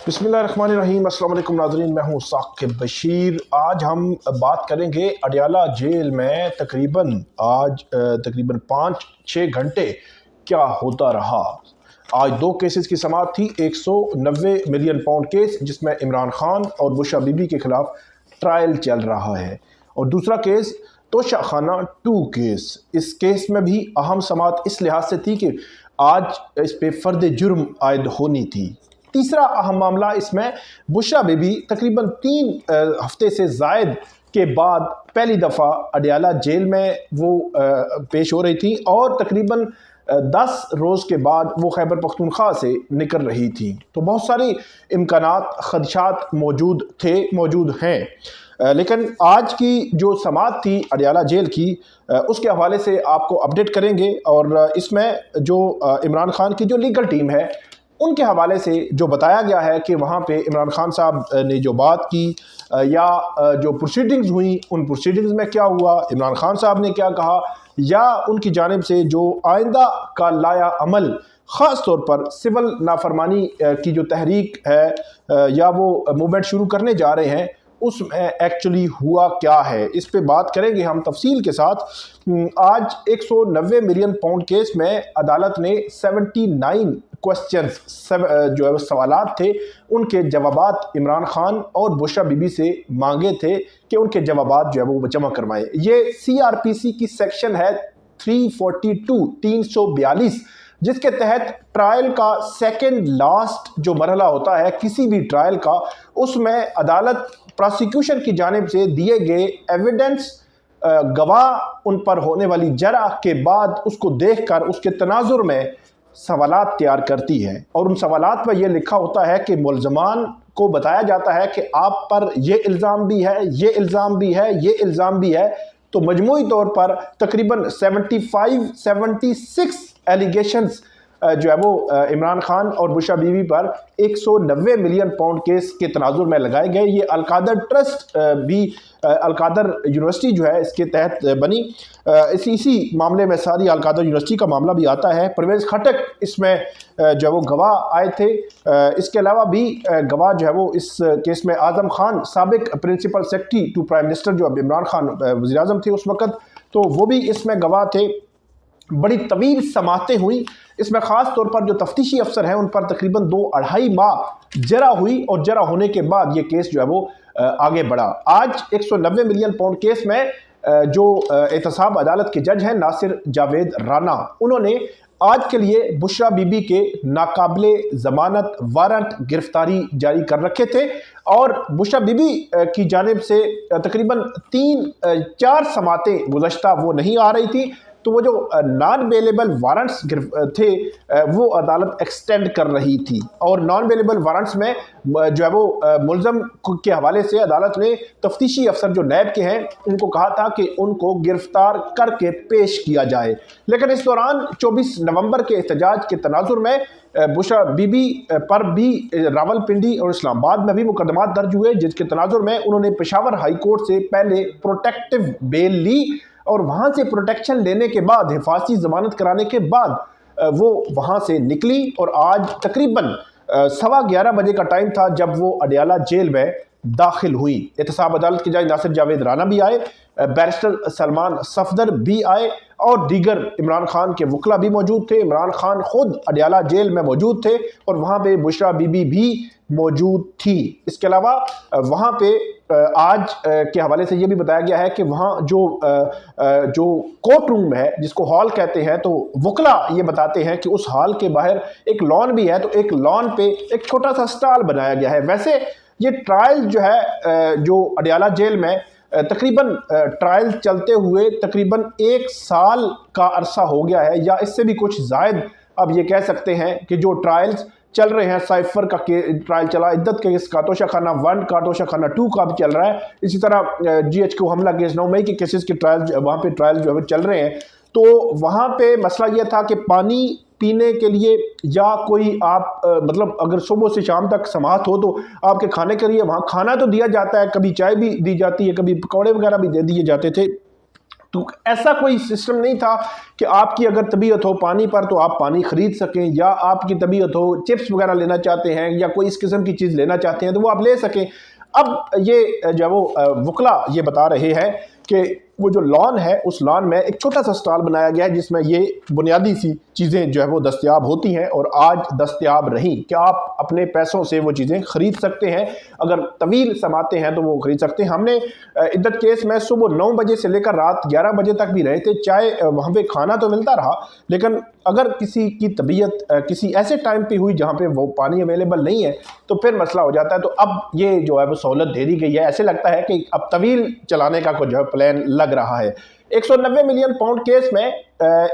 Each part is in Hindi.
बिस्मिल्लाहिर्रहमानिर्रहीम। अस्सलाम वालेकुम नाज़रीन, मैं हूँ साकिब बशीर। आज हम बात करेंगे अडयाला जेल में तकरीबन 5-6 घंटे क्या होता रहा। आज दो केसेस की समाअत थी। 190 मिलियन पाउंड केस जिसमें इमरान खान और बुशरा बीबी के खिलाफ ट्रायल चल रहा है, और दूसरा केस तोशाखाना 2 केस। इस केस में भी अहम समाअत इस लिहाज से थी कि आज इस पे फ़र्द जुर्म आयद होनी थी। तीसरा अहम मामला इसमें बुशरा बीबी तकरीबन 3 हफ्ते से जायद के बाद पहली दफ़ा अडयाला जेल में वो पेश हो रही थी, और तकरीबन 10 रोज़ के बाद वो खैबर पख्तूनख्वा से निकल रही थी। तो बहुत सारी इम्कानात, ख़दशात मौजूद हैं। लेकिन आज की जो समाअत थी अडयाला जेल की, उसके हवाले से आपको अपडेट करेंगे, और इसमें जो इमरान खान की जो लीगल टीम है उनके हवाले से जो बताया गया है कि वहाँ पे इमरान खान साहब ने जो बात की या जो प्रोसीडिंग्स हुई, उन प्रोसीडिंग्स में क्या हुआ, इमरान खान साहब ने क्या कहा, या उनकी जानिब से जो आइंदा का लाया अमल, ख़ास तौर पर सिविल नाफरमानी की जो तहरीक है या वो मूवमेंट शुरू करने जा रहे हैं, उसमें एक्चुअली हुआ क्या है, इस पे बात करेंगे हम तफसील के साथ। आज 190 मिलियन पाउंड केस में अदालत ने 79 क्वेश्चंस जो है वो सवालात थे, उनके जवाबात इमरान खान और बुशरा बीबी से मांगे थे कि उनके जवाबात जो है वो जमा करवाएं। ये CRPC की सेक्शन है 342 जिसके तहत ट्रायल का सेकंड लास्ट जो मरहला होता है किसी भी ट्रायल का, उसमें अदालत प्रोसिक्यूशन की जानिब से दिए गए एविडेंस, गवाह उन पर होने वाली जरा के बाद उसको देखकर उसके तनाजुर में सवालात तैयार करती है, और उन सवालात पर यह लिखा होता है कि मुल्ज़मान को बताया जाता है कि आप पर यह इल्ज़ाम भी है, ये इल्ज़ाम भी है, ये इल्ज़ाम भी है। तो मजमूई तौर पर तकरीबन 76 एलिगेशंस जो है वो इमरान खान और बुशरा बीबी पर 190 मिलियन पाउंड केस के तनाजुर में लगाए गए। ये अलकादर ट्रस्ट भी अलकादर यूनिवर्सिटी जो है इसके तहत बनी। इसी मामले में सारी अलकादर यूनिवर्सिटी का मामला भी आता है। परवेज़ खटक इसमें जो है वो गवाह आए थे। इसके अलावा भी गवाह जो है वो इस केस में आज़म खान, साबिक principal secretary to prime minister, जो अब इमरान खान वज़ीर आज़म थे उस वक़्त, तो वो भी इसमें गवाह थे। बड़ी तवील समातें हुई। इसमें ख़ास तौर पर जो तफ्तीशी अफसर हैं उन पर तकरीबन 2-2.5 माह जरा हुई, और जरा होने के बाद ये केस जो है वो आगे बढ़ा। आज 190 मिलियन पाउंड केस में जो एहतसाब अदालत के जज हैं नासिर जावेद राना, उन्होंने आज के लिए बुशरा बीबी के नाकाबिले ज़मानत वारंट गिरफ्तारी जारी कर रखे थे, और बुशरा बीबी की जानिब से तकरीबन 3-4 समातें गुज़श्ता वो नहीं आ रही थी। तो वो जो नॉन बेलेबल वारंट्स थे वो अदालत एक्सटेंड कर रही थी, और नॉन बेलेबल वारंट्स में जो है वो मुल्ज़म के हवाले से अदालत ने तफ्तीशी अफसर जो नैब के हैं उनको कहा था कि उनको गिरफ्तार करके पेश किया जाए। लेकिन इस दौरान 24 नवंबर के एहतजाज के तनाजुर में बुशरा बीबी पर भी रावलपिंडी और इस्लामाबाद में भी मुकदमात दर्ज हुए, जिसके तनाजुर में उन्होंने पेशावर हाई कोर्ट से पहले प्रोटेक्टिव बेल ली, और वहाँ से प्रोटेक्शन लेने के बाद, हिफाजती ज़मानत कराने के बाद वो वहाँ से निकली, और आज तकरीबन 11:15 बजे का टाइम था जब वो अडयाला जेल में दाखिल हुई। एहतसाब अदालत के जज नासिर जावेद राना भी आए, बैरिस्टर सलमान सफदर भी आए, और दीगर इमरान खान के वकला भी मौजूद थे। इमरान खान खुद अडयाला जेल में मौजूद थे, और वहाँ पे बुशरा बीबी भी मौजूद थी। इसके अलावा वहाँ पे आज के हवाले से ये भी बताया गया है कि वहाँ जो कोर्ट रूम है जिसको हॉल कहते हैं, तो वकला ये बताते हैं कि उस हॉल के बाहर एक लॉन भी है, तो एक लॉन पे एक छोटा सा स्टॉल बनाया गया है। वैसे ये ट्रायल जो है जो अडयाला जेल में तकरीबन ट्रायल चलते हुए तकरीबन 1 साल का अरसा हो गया है, या इससे भी कुछ ज़ायद अब ये कह सकते हैं कि जो ट्रायल्स चल रहे हैं। साइफर का ट्रायल चला, इद्दत केस का, तोशाखाना 1 का, तोशाखाना 2 का भी चल रहा है। इसी तरह GHQ हमला केस 9 मई के केसेस के ट्रायल वहाँ पे ट्रायल जो है चल रहे हैं। तो वहाँ पे मसला ये था कि पानी पीने के लिए या कोई आप मतलब अगर सुबह से शाम तक समाअत हो तो आपके खाने के लिए वहाँ खाना तो दिया जाता है, कभी चाय भी दी जाती है, कभी पकौड़े वगैरह भी दे दिए जाते थे। तो ऐसा कोई सिस्टम नहीं था कि आपकी अगर तबीयत हो पानी पर तो आप पानी खरीद सकें, या आपकी तबीयत हो चिप्स वगैरह लेना चाहते हैं या कोई इस किस्म की चीज़ लेना चाहते हैं तो वो आप ले सकें। अब ये जो वो वकला ये बता रहे हैं कि वो जो लॉन है उस लॉन में एक छोटा सा स्टॉल बनाया गया है जिसमें ये बुनियादी सी चीज़ें जो है वो दस्तयाब होती हैं और आज दस्तयाब रहीं कि आप अपने पैसों से वो चीज़ें ख़रीद सकते हैं। अगर तवील समाते हैं तो वो ख़रीद सकते हैं। हमने इद्दत केस में सुबह 9 बजे से लेकर रात 11 बजे तक भी रहे थे। चाय वहाँ पे खाना तो मिलता रहा, लेकिन अगर किसी की तबीयत किसी ऐसे टाइम पे हुई जहाँ पे वो पानी अवेलेबल नहीं है तो फिर मसला हो जाता है। तो अब ये जो है वो सहूलत दे दी गई है। ऐसे लगता है कि अब तवील चलाने का कोई जो है प्लान लग रहा है। 190 मिलियन पाउंड केस में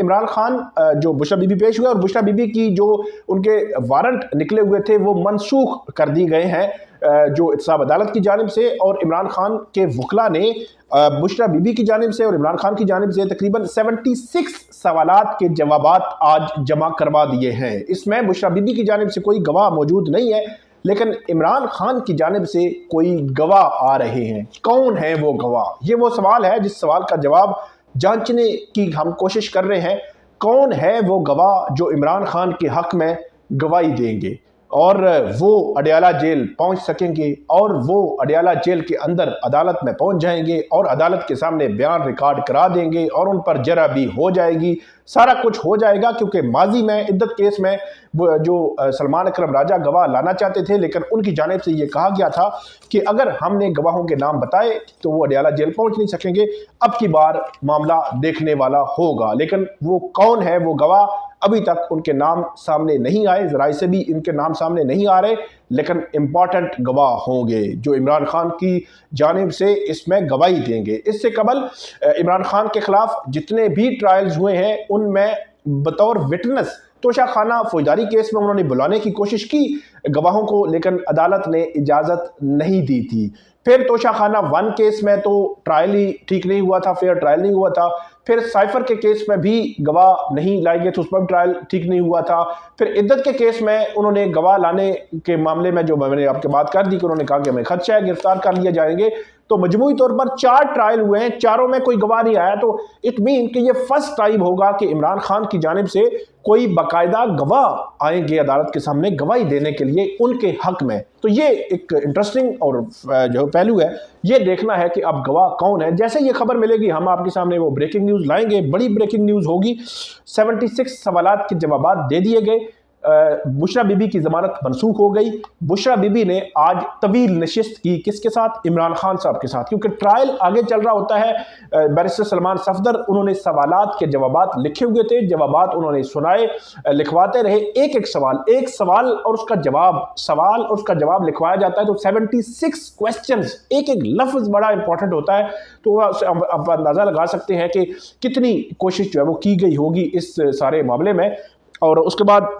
इमरान खान जो बुशरा बीबी पेश हुए और बुशरा बीबी की जो उनके वारंट निकले हुए थे वो मनसूख कर दिए गए हैं जो इत्साब अदालत की जानिब से, और इमरान खान के वकला ने बुशरा बीबी की जानिब से और इमरान खान की जानिब से तकरीबन 76 सवालात के जवाबात आज जमा करवा दिए हैं। इसमें बुशरा बीबी की जानिब से कोई गवाह मौजूद नहीं है, लेकिन इमरान खान की जानिब से कोई गवाह आ रहे हैं। कौन है वो गवाह? ये वो सवाल है जिस सवाल का जवाब जांचने की हम कोशिश कर रहे हैं। कौन है वो गवाह जो इमरान खान के हक में गवाही देंगे और वो अडयाला जेल पहुंच सकेंगे और वो अडयाला जेल के अंदर अदालत में पहुंच जाएंगे और अदालत के सामने बयान रिकॉर्ड करा देंगे और उन पर जरा भी हो जाएगी। सारा कुछ हो जाएगा, क्योंकि माजी में इद्दत केस में जो सलमान अकरम राजा गवाह लाना चाहते थे, लेकिन उनकी जानिब से ये कहा गया था कि अगर हमने गवाहों के नाम बताए तो वो अडयाला जेल पहुंच नहीं सकेंगे। अब की बार मामला देखने वाला होगा, लेकिन वो कौन है वो गवाह अभी तक उनके नाम सामने नहीं आए, ज़राए से भी इनके नाम सामने नहीं आ रहे, लेकिन इम्पॉर्टेंट गवाह होंगे जो इमरान खान की जानिब से इसमें गवाही देंगे। इससे कबल इमरान खान के खिलाफ जितने भी ट्रायल्स हुए हैं उनमें बतौर विटनेस तोशाखाना फौजदारी केस में उन्होंने बुलाने की कोशिश की गवाहों को, लेकिन अदालत ने इजाज़त नहीं दी थी। फिर तोशाखाना 1 केस में तो ट्रायल ही ठीक नहीं हुआ था, फेयर ट्रायल नहीं हुआ था। फिर साइफर के केस में भी गवाह नहीं लाए गए थे, उस पर भी ट्रायल ठीक नहीं हुआ था। फिर इद्दत के केस में उन्होंने गवाह लाने के मामले में जो मैंने आपके बात कर दी कि उन्होंने कहा कि हमें खदशा है गिरफ्तार कर लिया जाएंगे। तो मजमूई तौर पर 4 ट्रायल हुए हैं, चारों में कोई गवाह नहीं आया। तो इट मीन कि ये फर्स्ट टाइम होगा कि इमरान खान की जानिब से कोई बाकायदा गवाह आएंगे अदालत के सामने गवाही देने के लिए उनके हक में। तो ये एक इंटरेस्टिंग और जो पहलू है, ये देखना है कि अब गवाह कौन है। जैसे ये खबर मिलेगी हम आपके सामने वो ब्रेकिंग न्यूज़ लाएंगे। बड़ी ब्रेकिंग न्यूज़ होगी। 76 सवालात के जवाब दे दिए गए। बुशरा बीबी की ज़मानत मनसूख हो गई। बुशरा बीबी ने आज तवील नशिस्त की, किसके साथ? इमरान खान साहब के साथ, क्योंकि ट्रायल आगे चल रहा होता है। बैरिस्टर सलमान सफदर उन्होंने सवालात के जवाबात लिखे हुए थे, जवाबात उन्होंने सुनाए, लिखवाते रहे। एक एक सवाल और उसका जवाब लिखवाया जाता है। तो 76 क्वेश्चंस, एक एक लफ्ज़ बड़ा इंपॉर्टेंट होता है। तो आप अंदाज़ा लगा सकते हैं कि कितनी कोशिश जो है वो की गई होगी इस सारे मामले में। और उसके बाद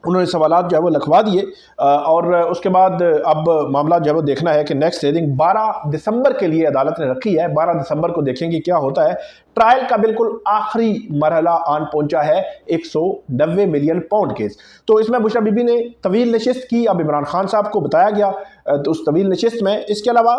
उन्होंने सवालात जो है वो लिखवा दिए और उसके बाद अब मामला जो है वो देखना है कि नेक्स्ट हियरिंग 12 दिसंबर के लिए अदालत ने रखी है। 12 दिसंबर को देखेंगे क्या होता है। ट्रायल का बिल्कुल आखिरी मरहला आन पहुंचा है 190 मिलियन पाउंड केस। तो इसमें बुशरा बीबी ने तवील नशिस्त की। अब इमरान खान साहब को बताया गया तो उस तवील नशिस्त में, इसके अलावा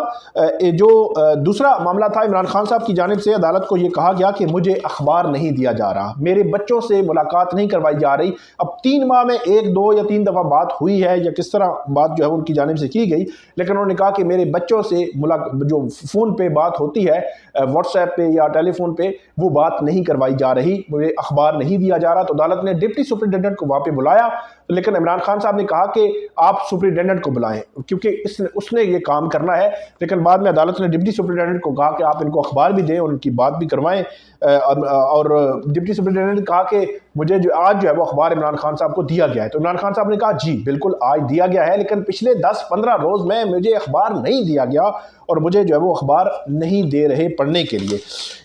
जो दूसरा मामला था, इमरान खान साहब की जानिब से अदालत को ये कहा गया कि मुझे अखबार नहीं दिया जा रहा, मेरे बच्चों से मुलाकात नहीं करवाई जा रही। अब 3 माह में 1, 2 या 3 दफ़ा बात हुई है या किस तरह बात जो है उनकी जानिब से की गई, लेकिन उन्होंने कहा कि मेरे बच्चों से जो फ़ोन पे बात होती है, व्हाट्सएप पे या टेलीफोन पे, वो बात नहीं करवाई जा रही, मुझे अखबार नहीं दिया जा रहा। तो अदालत ने डिप्टी सुपरिटेंडेंट को वहाँ पे बुलाया, लेकिन इमरान खान साहब ने कहा कि आप सुपरिटेंडेंट को बुलाएं क्योंकि उसने ये काम करना है। लेकिन बाद में अदालत ने डिप्टी सुपरिटेंडेंट को कहा कि आप इनको अखबार भी दें, उनकी बात भी करवाएं। और डिप्टी सुपरिटेंडेंट ने कहा कि मुझे जो आज जो है वो अखबार इमरान खान साहब को दिया गया है। तो इमरान खान साहब ने कहा जी बिल्कुल आज दिया गया है, लेकिन पिछले 10-15 रोज़ में मुझे अखबार नहीं दिया गया और मुझे जो है वो अखबार नहीं दे रहे पढ़ने के लिए।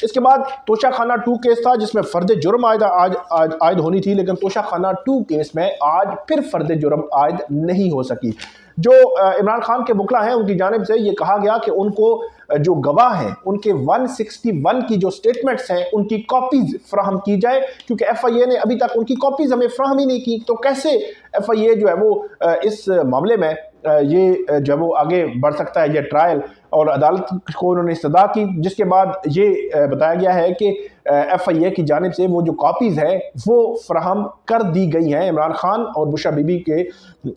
इसके बाद तोशाखाना 2 केस था जिसमें फ़र्द जुर्म आयद होनी थी, लेकिन तोशाखाना 2 केस में आज फिर फ़र्द जुर्म आयद नहीं हो सकी। जो इमरान खान के वकला हैं उनकी जानिब से ये कहा गया कि उनको जो गवाह हैं उनके 161 की जो स्टेटमेंट्स हैं उनकी कॉपीज़ फ्राहम की जाए, क्योंकि FIA ने अभी तक उनकी कॉपीज़ हमें फ्राहम ही नहीं की। तो कैसे FIA जो है वो इस मामले में ये जो है वो आगे बढ़ सकता है ये ट्रायल, और अदालत को उन्होंने इस्तदा की, जिसके बाद ये बताया गया है कि FIA की जानिब से वो जो कॉपीज़ है वो फराहम कर दी गई हैं इमरान खान और बुशरा बीबी के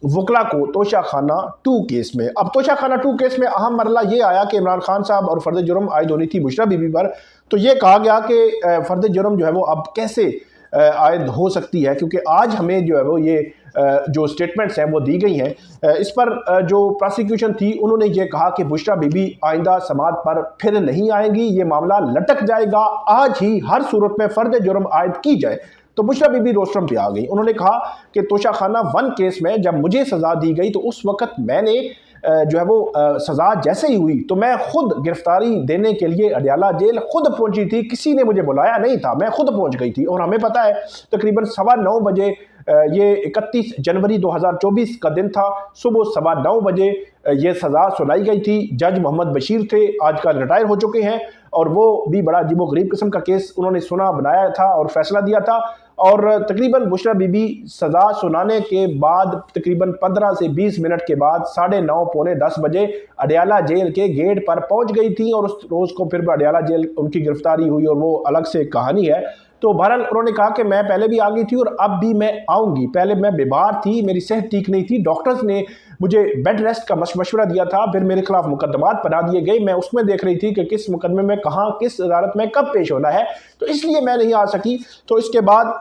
वकला को तोशाखाना 2 केस में। अब तोशाखाना 2 केस में अहम मरला ये आया कि इमरान खान साहब और फ़र्द जुर्म आयद होनी थी बुशरा बीबी पर, तो ये कहा गया कि फ़र्द जुर्म जो है वो अब कैसे आयद हो सकती है, क्योंकि आज हमें जो है वो ये जो स्टेटमेंट्स हैं वो दी गई हैं। इस पर जो प्रोसिक्यूशन थी उन्होंने ये कहा कि बुशरा बीबी आइंदा समात पर फिर नहीं आएंगी, ये मामला लटक जाएगा, आज ही हर सूरत में फ़र्द जुर्म आयद की जाए। तो बुशरा बीबी रोस्टरम पे आ गई। उन्होंने कहा कि तोशाखाना 1 केस में जब मुझे सज़ा दी गई तो उस वक़्त मैंने जो है वो सज़ा जैसे ही हुई तो मैं खुद गिरफ्तारी देने के लिए अडयाला जेल खुद पहुंची थी, किसी ने मुझे बुलाया नहीं था, मैं खुद पहुंच गई थी। और हमें पता है तकरीबन 9:15 बजे, ये 31 जनवरी 2024 का दिन था, सुबह 9:15 बजे ये सज़ा सुनाई गई थी। जज मोहम्मद बशीर थे, आजकल रिटायर हो चुके हैं, और वो भी बड़ा अजीबोगरीब किस्म का केस उन्होंने सुना, बनाया था और फैसला दिया था। और तकरीबन बुशरा बीबी सज़ा सुनाने के बाद तकरीबन 15 से 20 मिनट के बाद 9:30 पौने 10 बजे अडयाला जेल के गेट पर पहुंच गई थी, और उस रोज़ को फिर अडयाला जेल उनकी गिरफ्तारी हुई, और वो अलग से कहानी है। तो बहरहाल उन्होंने कहा कि मैं पहले भी आ गई थी और अब भी मैं आऊँगी, पहले मैं बीमार थी, मेरी सेहत ठीक नहीं थी, डॉक्टर्स ने मुझे बेड रेस्ट का मशवरा दिया था, फिर मेरे खिलाफ मुकदमात बना दिए गए, मैं उसमें देख रही थी कि किस मुकदमे में कहाँ किस अदालत में कब पेश होना है, तो इसलिए मैं नहीं आ सकी। तो इसके बाद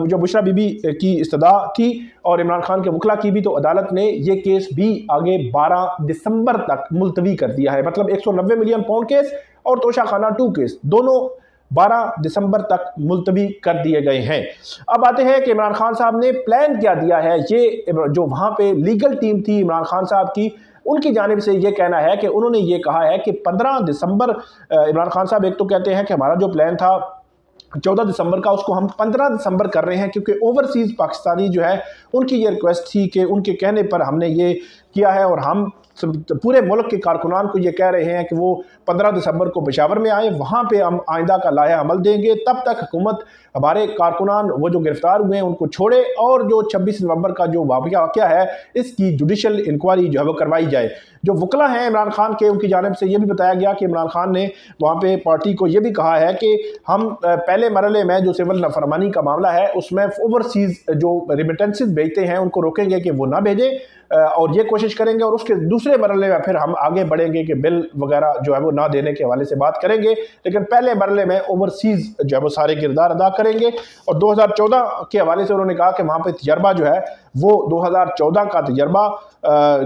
जो बुशरा बीबी की इस्तदा थी और इमरान खान के वकला की भी, तो अदालत ने ये केस भी आगे 12 दिसंबर तक मुलतवी कर दिया है। मतलब 190 मिलियन पाउंड केस और तोशाखाना 2 केस दोनों 12 दिसंबर तक मुलतवी कर दिए गए हैं। अब आते हैं कि इमरान खान साहब ने प्लान क्या दिया है। ये जो वहाँ पे लीगल टीम थी इमरान खान साहब की, उनकी जानिब से ये कहना है कि उन्होंने ये कहा है कि 15 दिसंबर इमरान खान साहब एक तो कहते हैं कि हमारा जो प्लान था 14 दिसंबर का, उसको हम 15 दिसंबर कर रहे हैं, क्योंकि ओवरसीज़ पाकिस्तानी जो है उनकी ये रिक्वेस्ट थी कि उनके कहने पर हमने ये किया है, और हम पूरे मुल्क के कारकुनान को ये कह रहे हैं कि वो 15 दिसंबर को पेशावर में आए, वहाँ पे हम आइंदा का लाया अमल देंगे, तब तक हुकूमत हमारे कारकुनान वो जो गिरफ्तार हुए हैं उनको छोड़े, और जो 26 नवंबर का जो वाक़या है इसकी जुडिशल इंक्वायरी जो है वो करवाई जाए। जो वकला हैं इमरान खान के, उनकी जानिब से ये भी बताया गया कि इमरान खान ने वहाँ पे पार्टी को ये भी कहा है कि हम पहले मरहले में जो सिविल नाफरमानी का मामला है उसमें ओवरसीज़ जो रिमिटेंसेस भेजते हैं उनको रोकेंगे कि वो ना भेजें, और ये कोशिश करेंगे, और उसके दूसरे मरहले में फिर हम आगे बढ़ेंगे कि बिल वगैरह जो है वो ना देने के हवाले से बात करेंगे, लेकिन पहले मरहले में ओवरसीज़ जो है वो सारे किरदार अदा करेंगे। और 2014 के हवाले से उन्होंने कहा कि वहाँ पे तजर्बा जो है वो 2014 का तजर्बा,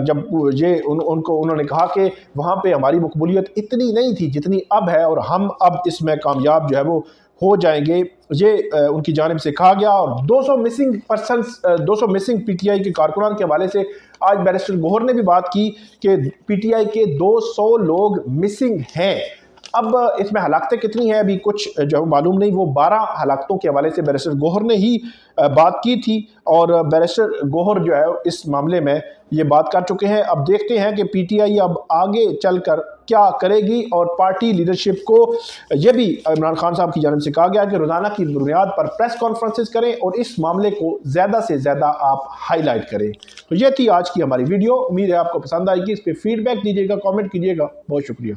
जब ये उनको उन्होंने कहा कि वहाँ पे हमारी मकबूलियत इतनी नहीं थी जितनी अब है, और हम अब इसमें कामयाब जो है वो हो जाएंगे, ये उनकी जानिब से कहा गया। और 200 मिसिंग पर्सनस, 200 मिसिंग PTI के कारकुनान के हवाले से आज बैरिस्टर गौहर ने भी बात की कि PTI के 200 लोग मिसिंग हैं। अब इसमें हलाकतें कितनी हैं अभी कुछ जो मालूम नहीं, वो 12 हलाकतों के हवाले से बैरिस्टर गौहर ने ही बात की थी, और बैरिस्टर गौहर जो है इस मामले में ये बात कर चुके हैं। अब देखते हैं कि PTI अब आगे चलकर क्या करेगी, और पार्टी लीडरशिप को ये भी इमरान खान साहब की जानिब से कहा गया कि रोज़ाना की बुनियाद पर प्रेस कॉन्फ्रेंसेस करें और इस मामले को ज़्यादा से ज़्यादा आप हाईलाइट करें। तो ये थी आज की हमारी वीडियो, उम्मीद है आपको पसंद आएगी। इस पर फीडबैक दीजिएगा, कॉमेंट कीजिएगा। बहुत शुक्रिया।